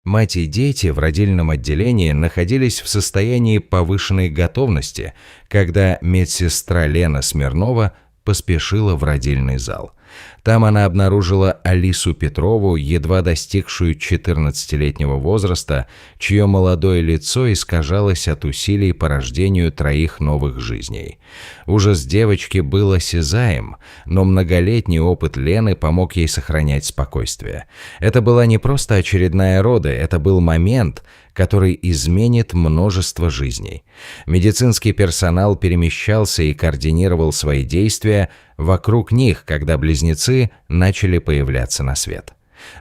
Мать и дети в родильном отделении находились в состоянии повышенной готовности, когда медсестра Лена Смирнова поспешила в родильный зал. Там она обнаружила Алису Петрову, едва достигшую 14-летнего возраста, чье молодое лицо искажалось от усилий по рождению 3 новых жизней. Ужас девочки был осязаем, но многолетний опыт Лены помог ей сохранять спокойствие. Это была не просто очередная роды, это был момент, который изменит множество жизней. Медицинский персонал перемещался и координировал свои действия вокруг них, когда близнецы начали появляться на свет.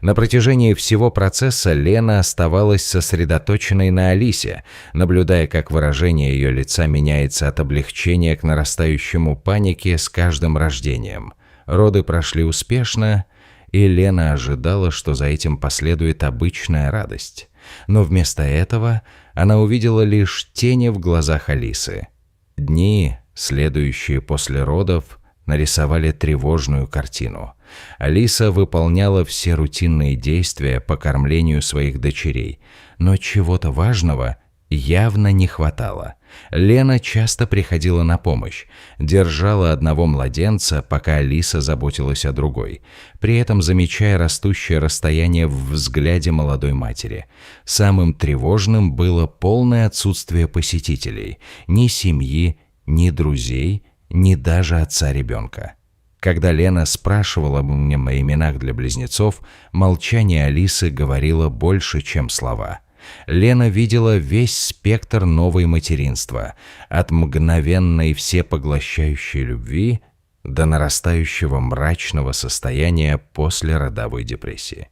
На протяжении всего процесса Лена оставалась сосредоточенной на Алисе, наблюдая, как выражение ее лица меняется от облегчения к нарастающему панике с каждым рождением. Роды прошли успешно, и Лена ожидала, что за этим последует обычная радость. Но вместо этого она увидела лишь тени в глазах Алисы. Дни, следующие после родов, нарисовали тревожную картину. Алиса выполняла все рутинные действия по кормлению своих дочерей, но чего-то важного явно не хватало. Лена часто приходила на помощь, держала одного младенца, пока Алиса заботилась о другой, при этом замечая растущее расстояние в взгляде молодой матери. Самым тревожным было полное отсутствие посетителей, ни семьи, ни друзей, ни даже отца ребенка. Когда Лена спрашивала меня о именах для близнецов, молчание Алисы говорило больше, чем слова. Лена видела весь спектр новой материнства, от мгновенной всепоглощающей любви до нарастающего мрачного состояния после родовой депрессии.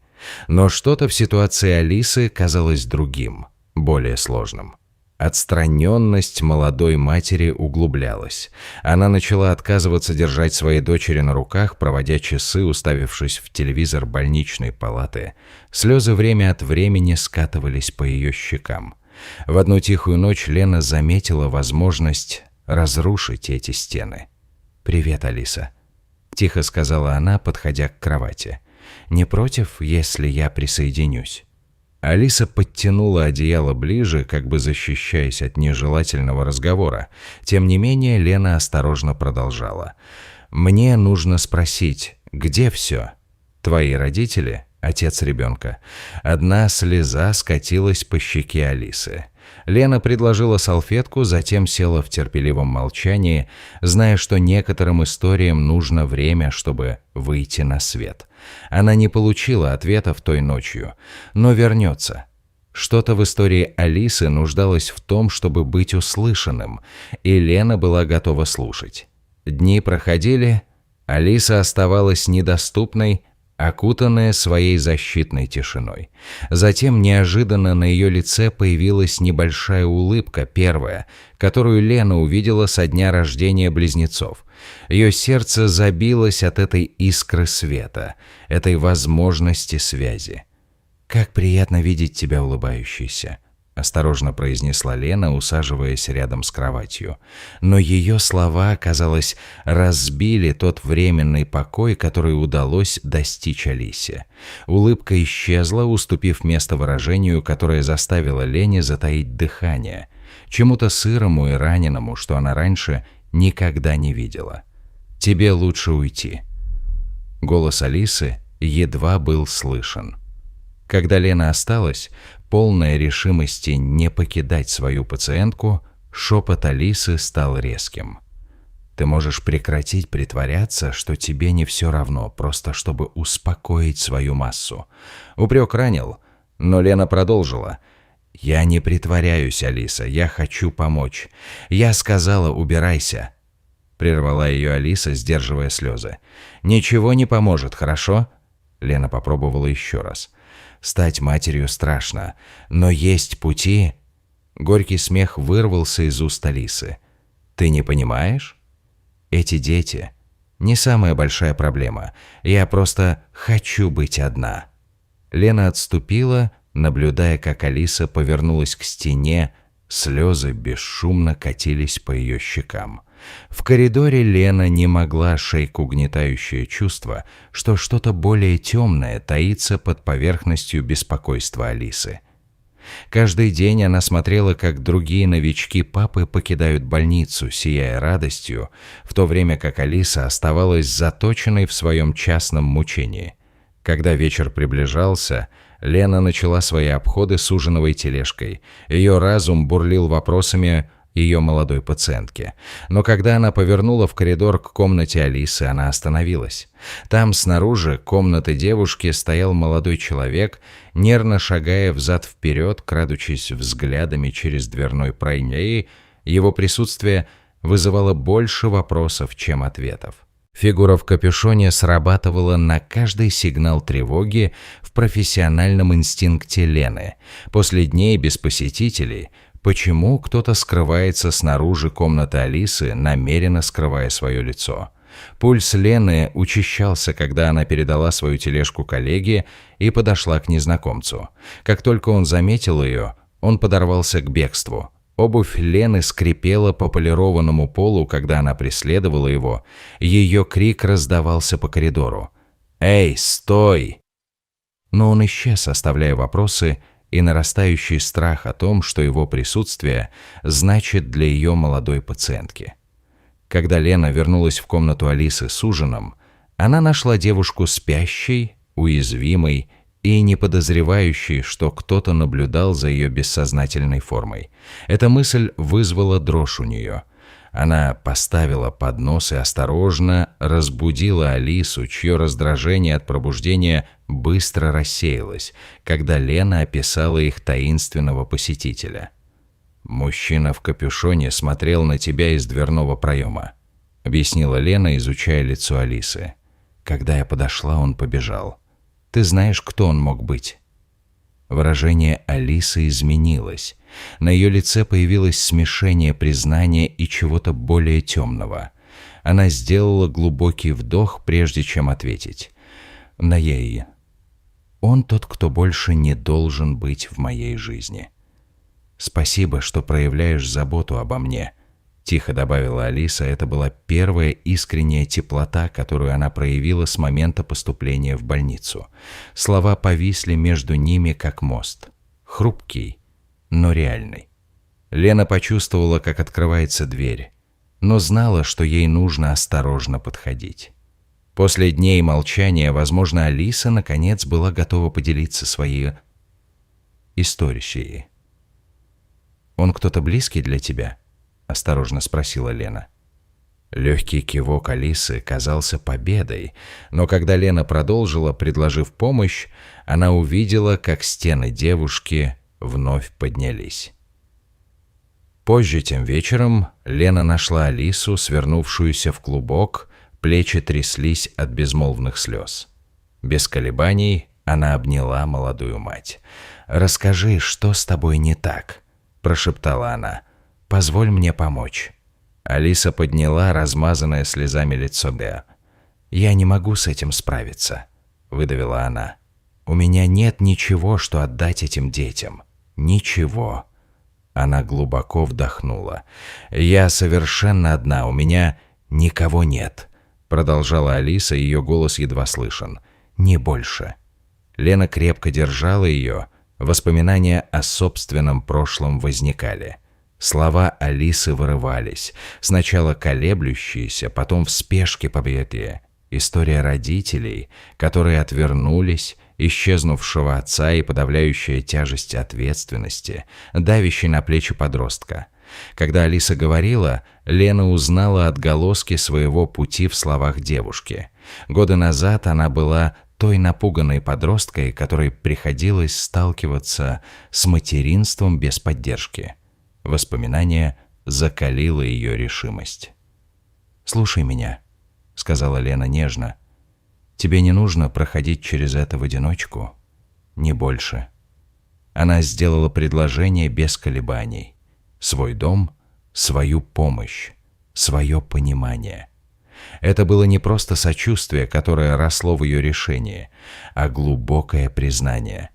Но что-то в ситуации Алисы казалось другим, более сложным. Отстраненность молодой матери углублялась. Она начала отказываться держать свои дочери на руках, проводя часы, уставившись в телевизор больничной палаты. Слезы время от времени скатывались по ее щекам. В одну тихую ночь Лена заметила возможность разрушить эти стены. «Привет, Алиса», — тихо сказала она, подходя к кровати. «Не против, если я присоединюсь?» Алиса подтянула одеяло ближе, как бы защищаясь от нежелательного разговора. Тем не менее, Лена осторожно продолжала. «Мне нужно спросить, где все? Твои родители, отец ребенка?» Одна слеза скатилась по щеке Алисы. Лена предложила салфетку, затем села в терпеливом молчании, зная, что некоторым историям нужно время, чтобы выйти на свет. Она не получила ответов той ночью, но вернется. Что-то в истории Алисы нуждалось в том, чтобы быть услышанным, и Лена была готова слушать. Дни проходили, Алиса оставалась недоступной, окутанная своей защитной тишиной. Затем неожиданно на ее лице появилась небольшая улыбка, первая, которую Лена увидела со дня рождения близнецов. Ее сердце забилось от этой искры света, этой возможности связи. «Как приятно видеть тебя улыбающейся», — осторожно произнесла Лена, усаживаясь рядом с кроватью. Но ее слова, казалось, разбили тот временный покой, который удалось достичь Алисе. Улыбка исчезла, уступив место выражению, которое заставило Лене затаить дыхание, чему-то сырому и раненому, что она раньше никогда не видела. «Тебе лучше уйти». Голос Алисы едва был слышен. Когда Лена осталась, полная решимости не покидать свою пациентку, шепот Алисы стал резким. «Ты можешь прекратить притворяться, что тебе не все равно, просто чтобы успокоить свою массу». Упрек ранил, но Лена продолжила. «Я не притворяюсь, Алиса, я хочу помочь. Я сказала, убирайся». Прервала ее Алиса, сдерживая слезы. «Ничего не поможет, хорошо?» Лена попробовала еще раз. «Стать матерью страшно, но есть пути...» Горький смех вырвался из уст Алисы. «Ты не понимаешь? Эти дети не самая большая проблема. Я просто хочу быть одна». Лена отступила, наблюдая, как Алиса повернулась к стене, слезы бесшумно катились по ее щекам. В коридоре Лена не могла шейку угнетающее чувство, что что-то более темное таится под поверхностью беспокойства Алисы. Каждый день она смотрела, как другие новички папы покидают больницу, сияя радостью, в то время как Алиса оставалась заточенной в своем частном мучении. Когда вечер приближался, Лена начала свои обходы с ужиновой тележкой. Ее разум бурлил вопросами ее молодой пациентки. Но когда она повернула в коридор к комнате Алисы, она остановилась. Там, снаружи комнаты девушки, стоял молодой человек, нервно шагая взад-вперед, крадучись взглядами через дверной проем. Его присутствие вызывало больше вопросов, чем ответов. Фигура в капюшоне срабатывала на каждый сигнал тревоги в профессиональном инстинкте Лены. После дней без посетителей, почему кто-то скрывается снаружи комнаты Алисы, намеренно скрывая свое лицо? Пульс Лены учащался, когда она передала свою тележку коллеге и подошла к незнакомцу. Как только он заметил ее, он подорвался к бегству. Обувь Лены скрипела по полированному полу, когда она преследовала его. Ее крик раздавался по коридору. «Эй, стой!» Но он исчез, оставляя вопросы и нарастающий страх о том, что его присутствие значит для ее молодой пациентки. Когда Лена вернулась в комнату Алисы с ужином, она нашла девушку спящей, уязвимой и не подозревающей, что кто-то наблюдал за ее бессознательной формой. Эта мысль вызвала дрожь у нее. Она поставила поднос и осторожно разбудила Алису, чье раздражение от пробуждения быстро рассеялось, когда Лена описала их таинственного посетителя. «Мужчина в капюшоне смотрел на тебя из дверного проема», — объяснила Лена, изучая лицо Алисы. «Когда я подошла, он побежал. Ты знаешь, кто он мог быть?» Выражение Алисы изменилось. На ее лице появилось смешение признания и чего-то более темного. Она сделала глубокий вдох, прежде чем ответить. «Наеи, он тот, кто больше не должен быть в моей жизни. Спасибо, что проявляешь заботу обо мне», — тихо добавила Алиса. Это была первая искренняя теплота, которую она проявила с момента поступления в больницу. Слова повисли между ними, как мост. Хрупкий, но реальный. Лена почувствовала, как открывается дверь, но знала, что ей нужно осторожно подходить. После дней молчания, Алиса наконец была готова поделиться своей историей. «Он кто-то близкий для тебя?» — осторожно спросила Лена. Легкий кивок Алисы казался победой, но когда Лена продолжила, предложив помощь, она увидела, как стены девушки вновь поднялись. Позже тем вечером Лена нашла Алису, свернувшуюся в клубок, плечи тряслись от безмолвных слез. Без колебаний она обняла молодую мать. «Расскажи, что с тобой не так?» – прошептала она. «Позволь мне помочь». Алиса подняла размазанное слезами лицо Беа. «Я не могу с этим справиться», – выдавила она. «У меня нет ничего, что отдать этим детям. Ничего». Она глубоко вдохнула. «Я совершенно одна, у меня никого нет», – продолжала Алиса, ее голос едва слышен. «Не больше». Лена крепко держала ее. Воспоминания о собственном прошлом возникали. Слова Алисы вырывались, сначала колеблющиеся, потом в спешке победие. История родителей, которые отвернулись, исчезнувшего отца и подавляющая тяжесть ответственности, давящей на плечи подростка. Когда Алиса говорила, Лена узнала отголоски своего пути в словах девушки. Годы назад она была той напуганной подросткой, которой приходилось сталкиваться с материнством без поддержки. Воспоминание закалило ее решимость. «Слушай меня», — сказала Лена нежно. «Тебе не нужно проходить через это в одиночку. Не больше». Она сделала предложение без колебаний. Свой дом, свою помощь, свое понимание. Это было не просто сочувствие, которое росло в ее решении, а глубокое признание.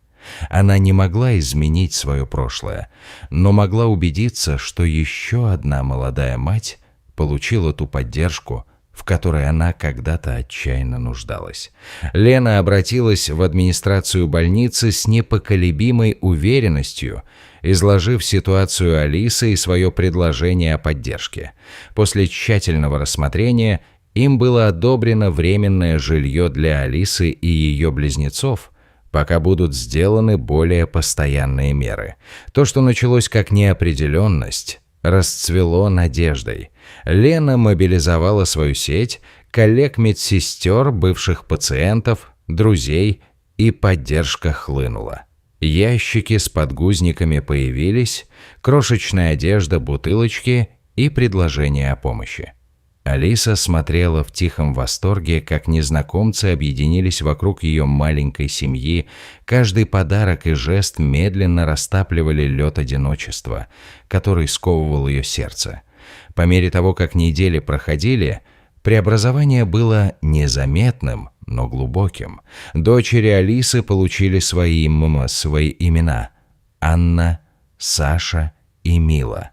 Она не могла изменить свое прошлое, но могла убедиться, что еще одна молодая мать получила ту поддержку, в которой она когда-то отчаянно нуждалась. Лена обратилась в администрацию больницы с непоколебимой уверенностью, изложив ситуацию Алисы и свое предложение о поддержке. После тщательного рассмотрения им было одобрено временное жилье для Алисы и ее близнецов, пока будут сделаны более постоянные меры. То, что началось как неопределенность, расцвело надеждой. Лена мобилизовала свою сеть, коллег-медсестер, бывших пациентов, друзей, и поддержка хлынула. Ящики с подгузниками появились, крошечная одежда, бутылочки и предложения о помощи. Алиса смотрела в тихом восторге, как незнакомцы объединились вокруг ее маленькой семьи. Каждый подарок и жест медленно растапливали лед одиночества, который сковывал ее сердце. По мере того, как недели проходили, преобразование было незаметным, но глубоким. Дочери Алисы получили свои имена – Анна, Саша и Мила.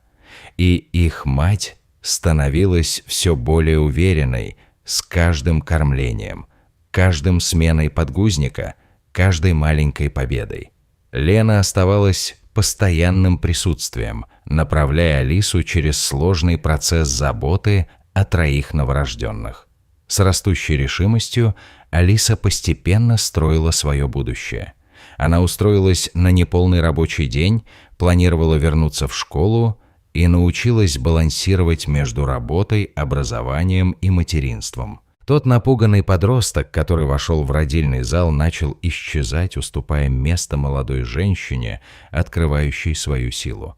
И их мать становилась все более уверенной с каждым кормлением, каждым сменой подгузника, каждой маленькой победой. Лена оставалась постоянным присутствием, направляя Алису через сложный процесс заботы о троих новорожденных. С растущей решимостью Алиса постепенно строила свое будущее. Она устроилась на неполный рабочий день, планировала вернуться в школу и научилась балансировать между работой, образованием и материнством. Тот напуганный подросток, который вошел в родильный зал, начал исчезать, уступая место молодой женщине, открывающей свою силу.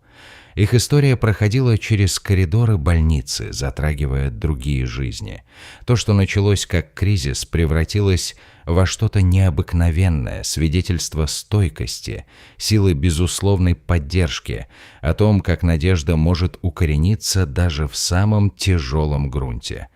Их история проходила через коридоры больницы, затрагивая другие жизни. То, что началось как кризис, превратилось во что-то необыкновенное, свидетельство стойкости, силы безусловной поддержки, о том, как надежда может укорениться даже в самом тяжелом грунте.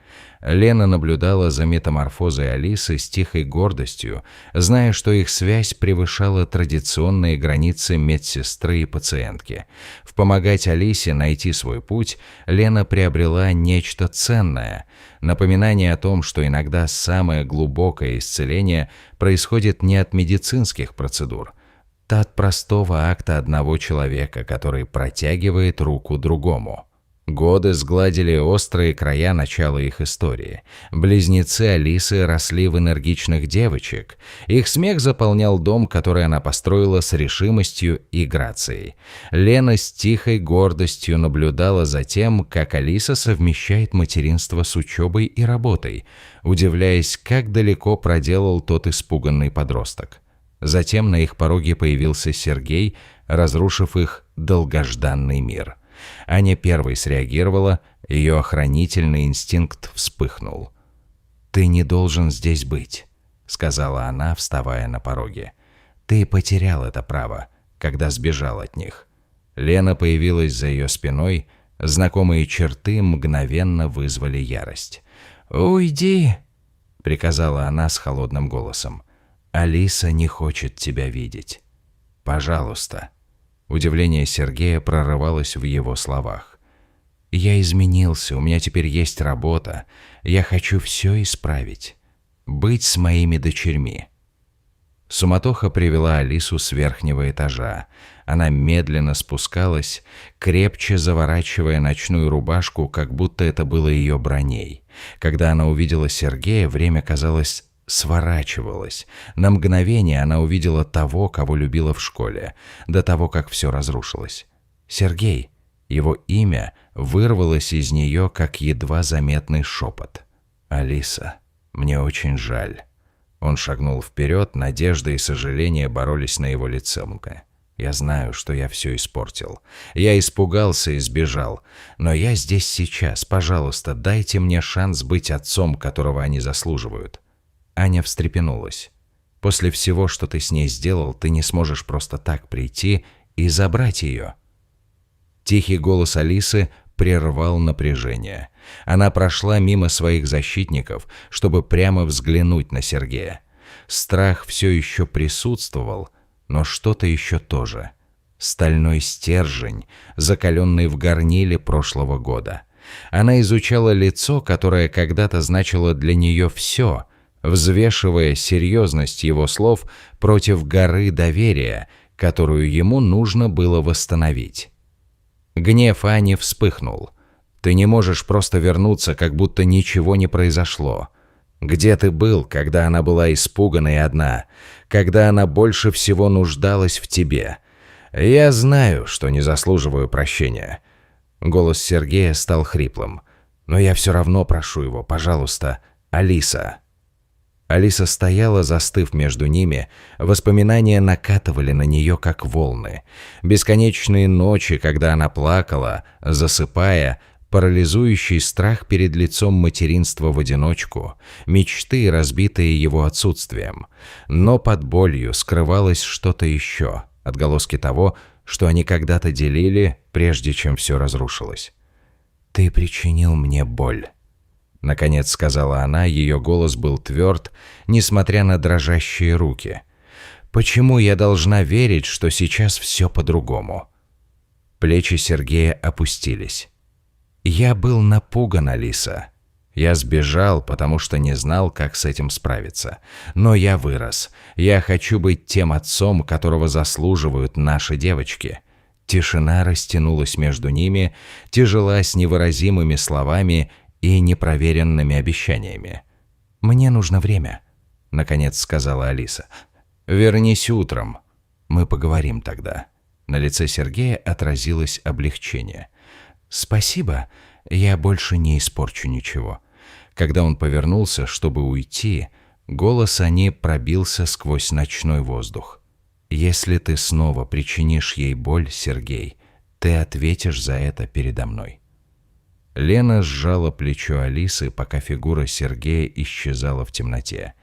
Лена наблюдала за метаморфозой Алисы с тихой гордостью, зная, что их связь превышала традиционные границы медсестры и пациентки. В помогать Алисе найти свой путь Лена приобрела нечто ценное – напоминание о том, что иногда самое глубокое исцеление происходит не от медицинских процедур, а от простого акта одного человека, который протягивает руку другому. Годы сгладили острые края начала их истории. Близнецы Алисы росли в энергичных девочек. Их смех заполнял дом, который она построила с решимостью и грацией. Лена с тихой гордостью наблюдала за тем, как Алиса совмещает материнство с учебой и работой, удивляясь, как далеко проделал тот испуганный подросток. Затем на их пороге появился Сергей, разрушив их долгожданный мир. Аня первой среагировала, ее охранительный инстинкт вспыхнул. «Ты не должен здесь быть», — сказала она, вставая на пороге. «Ты потерял это право, когда сбежал от них». Лена появилась за ее спиной, знакомые черты мгновенно вызвали ярость. «Уйди», — приказала она с холодным голосом. «Алиса не хочет тебя видеть. Пожалуйста». Удивление Сергея прорывалось в его словах. «Я изменился, у меня теперь есть работа. Я хочу все исправить. Быть с моими дочерьми». Суматоха привела Алису с верхнего этажа. Она медленно спускалась, крепче заворачивая ночную рубашку, как будто это было ее броней. Когда она увидела Сергея, время, казалось, сворачивалась. На мгновение она увидела того, кого любила в школе, до того, как все разрушилось. Сергей. Его имя вырвалось из нее, как едва заметный шепот. «Алиса, мне очень жаль». Он шагнул вперед, надежда и сожаление боролись на его лице. «Я знаю, что я все испортил. Я испугался и сбежал. Но я здесь сейчас. Пожалуйста, дайте мне шанс быть отцом, которого они заслуживают». Аня встрепенулась. «После всего, что ты с ней сделал, ты не сможешь просто так прийти и забрать ее». Тихий голос Алисы прервал напряжение. Она прошла мимо своих защитников, чтобы прямо взглянуть на Сергея. Страх все еще присутствовал, но что-то еще тоже. Стальной стержень, закаленный в горниле прошлого года. Она изучала лицо, которое когда-то значило для нее все, взвешивая серьезность его слов против горы доверия, которую ему нужно было восстановить. Гнев Ани вспыхнул. «Ты не можешь просто вернуться, как будто ничего не произошло. Где ты был, когда она была испугана и одна, когда она больше всего нуждалась в тебе? Я знаю, что не заслуживаю прощения». Голос Сергея стал хриплым. «Но я все равно прошу его, пожалуйста, Алиса». Алиса стояла, застыв между ними. Воспоминания накатывали на нее, как волны. Бесконечные ночи, когда она плакала, засыпая, парализующий страх перед лицом материнства в одиночку, мечты, разбитые его отсутствием. Но под болью скрывалось что-то еще, отголоски того, что они когда-то делили, прежде чем все разрушилось. «Ты причинил мне боль», — наконец сказала она, ее голос был тверд, несмотря на дрожащие руки. «Почему я должна верить, что сейчас все по-другому?» Плечи Сергея опустились. «Я был напуган, Алиса. Я сбежал, потому что не знал, как с этим справиться. Но я вырос. Я хочу быть тем отцом, которого заслуживают наши девочки». Тишина растянулась между ними, тяжела с невыразимыми словами и непроверенными обещаниями. «Мне нужно время», — наконец сказала Алиса. «Вернись утром. Мы поговорим тогда». На лице Сергея отразилось облегчение. «Спасибо, я больше не испорчу ничего». Когда он повернулся, чтобы уйти, голос Ани пробился сквозь ночной воздух. «Если ты снова причинишь ей боль, Сергей, ты ответишь за это передо мной». Лена сжала плечо Алисы, пока фигура Сергея исчезала в темноте.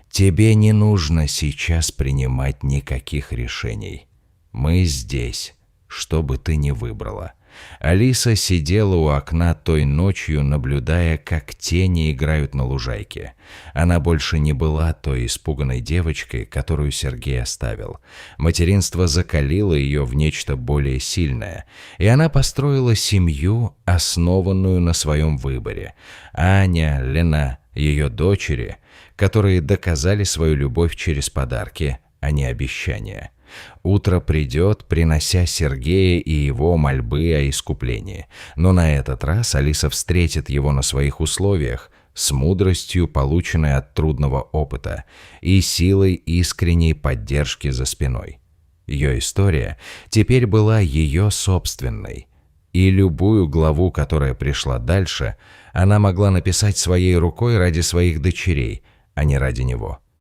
«Тебе не нужно сейчас принимать никаких решений. Мы здесь, что бы ты ни выбрала». Алиса сидела у окна той ночью, наблюдая, как тени играют на лужайке. Она больше не была той испуганной девочкой, которую Сергей оставил. Материнство закалило ее в нечто более сильное, и она построила семью, основанную на своем выборе. Аня, Лена, ее дочери, которые доказали свою любовь через подарки, а не обещания. Утро придет, принося Сергея и его мольбы о искуплении. Но на этот раз Алиса встретит его на своих условиях, с мудростью, полученной от трудного опыта, и силой искренней поддержки за спиной. Ее история теперь была ее собственной, и любую главу, которая пришла дальше, она могла написать своей рукой ради своих дочерей, а не ради него.